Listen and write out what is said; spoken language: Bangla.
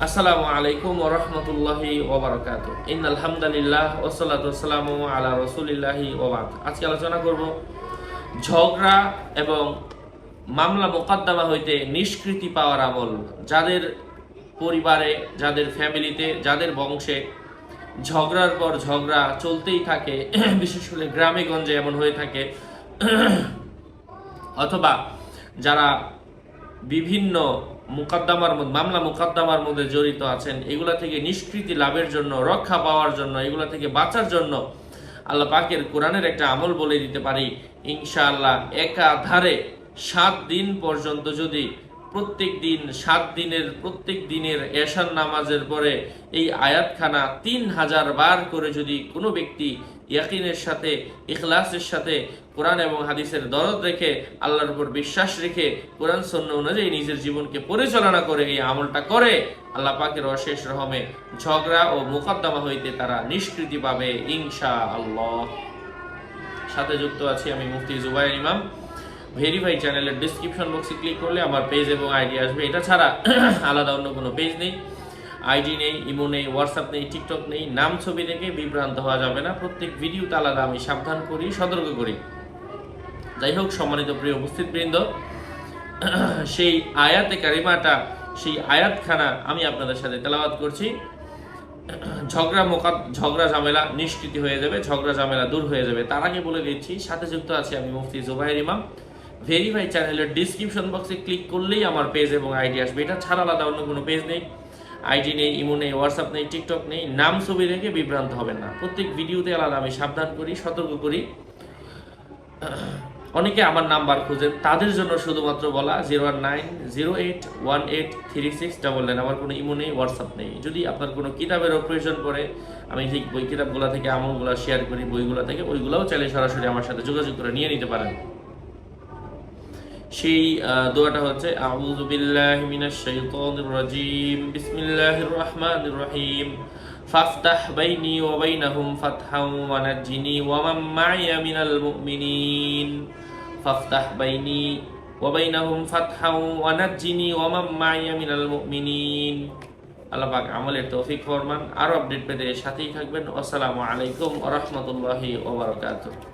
আসসালামু আলাইকুম ওয়া রাহমাতুল্লাহি ওয়া বারাকাতুহু। ইন্নাল হামদালিল্লাহ ওয়াসসালাতু ওয়াসসালামু আলা রাসূলিল্লাহি ওয়া বা'দ। আজকে আলোচনা করব ঝগড়া এবং মামলা মোকদ্দমা হইতে নিষ্কৃতি পাওয়ার আমল। যাদের পরিবারে, যাদের ফ্যামিলিতে, যাদের বংশে ঝগড়ার পর ঝগড়া চলতেই থাকে, বিশেষ করে গ্রামে গঞ্জে এমন হয়ে থাকে, অথবা যারা বিভিন্ন মামলা মোকদ্দমার মধ্যে জড়িত আছেন, এগুলা থেকে নিষ্কৃতি লাভের জন্য, রক্ষা পাওয়ার জন্য, এগুলা থেকে বাঁচার জন্য আল্লাহ পাকের কোরআনের একটা আমল বলে দিতে পারি ইনশাআল্লাহ। একাধারে 7 দিন পর্যন্ত যদি প্রত্যেক দিনের এশার নামাজের পরে এই আয়াতখানা 3000 বার করে যদি কোনো ব্যক্তি ইয়াকিনের সাথে, ইখলাসের সাথে, কোরআন এবং হাদিসের দরদ রেখে, আল্লাহর উপর বিশ্বাস রেখে, কোরআন সুন্নাহ অনুযায়ী নিজের জীবনকে পরিচালনা করে এই আমলটা করে, আল্লাহ পাকের অশেষ রহমে ঝগড়া ও মোকদ্দমা হইতে তারা নিষ্কৃতি পাবে ইনশাআল্লাহ। সাথে যুক্ত আছি আমি মুফতি জুবায়ের ইমাম। ভেরিফাই চ্যানেলের ডিসক্রিপশন বক্সে ক্লিক করলে আমার পেজ এবং আইডি আসবে। এটা ছাড়া আলাদা অন্য কোনো পেজ নেই, আইডি নেই, ইমো নেই, হোয়াটসঅ্যাপ নেই, টিকটক নেই। নাম ছবি দেখে বিভ্রান্ত হওয়া যাবে না। প্রত্যেক ভিডিওতে আলাদা আমি সাবধান করি, সতর্ক করি। যাই হোক, সম্মানিত প্রিয় উপস্থিত বৃন্দ, সেই আয়াতে কারিমাটা, সেই আয়াতখানা আমি আপনাদের সাথে তেলাওয়াত করছি। ঝগড়া ঝামেলা নিষ্কৃতি হয়ে যাবে, ঝগড়া ঝামেলা দূর হয়ে যাবে। তার আগে বলে দিচ্ছি, সাথে যুক্ত আছি আমি মুফতি জুবায়ের ইমাম। ভেরিফাই চ্যানেলের ডিসক্রিপশন বক্সে ক্লিক করলেই আমার পেজ এবং আইডি আসবে। এটা ছাড়া আলাদা অন্য কোনো পেজ নেই, আইডি নেই, ইমো নেই, হোয়াটসঅ্যাপ নেই, টিকটক নেই। নাম ছবি দেখে বিভ্রান্ত হবেন না। প্রত্যেক ভিডিওতে আলাদা আমি সাবধান করি, সতর্ক করি। অনেকে আমার নাম্বার খুঁজেন, তাদের জন্য শুধুমাত্র বলা 019081836999। আমার কোনো ইমো নেই, হোয়াটসঅ্যাপ নেই। যদি আপনার কোনো কিতাবেরও প্রয়োজন পড়ে, আমি ঠিক বই কিতাবগুলো থেকে আমলগুলো শেয়ার করি, বইগুলো থেকে, ওইগুলোও চাইলে সরাসরি আমার সাথে যোগাযোগ করে নিয়ে নিতে পারেন। সেই দোয়াটা হচ্ছে আউযু বিল্লাহি মিনাশ শাইতানির রাজীম, বিসমিল্লাহির রহমানির রহিম, ফাফতাহ বাইনি ওয়া বাইনাহুম ফাতহাও ওয়া নাজ্জিনি ওয়া মান মাইয়া মিনাল মুমিনিন। ফাফতাহ বাইনি ওয়া বাইনাহুম ফাতহাও ওয়া নাজ্জিনি ওয়া মান মাইয়া মিনাল মুমিনিন। আল্লাহ পাক আমলের তৌফিক ফরমান। আরো আপডেট পেতে সাথেই থাকবেন। আসসালামু আলাইকুম ওয়া রাহমাতুল্লাহি ওয়া বারাকাতুহু।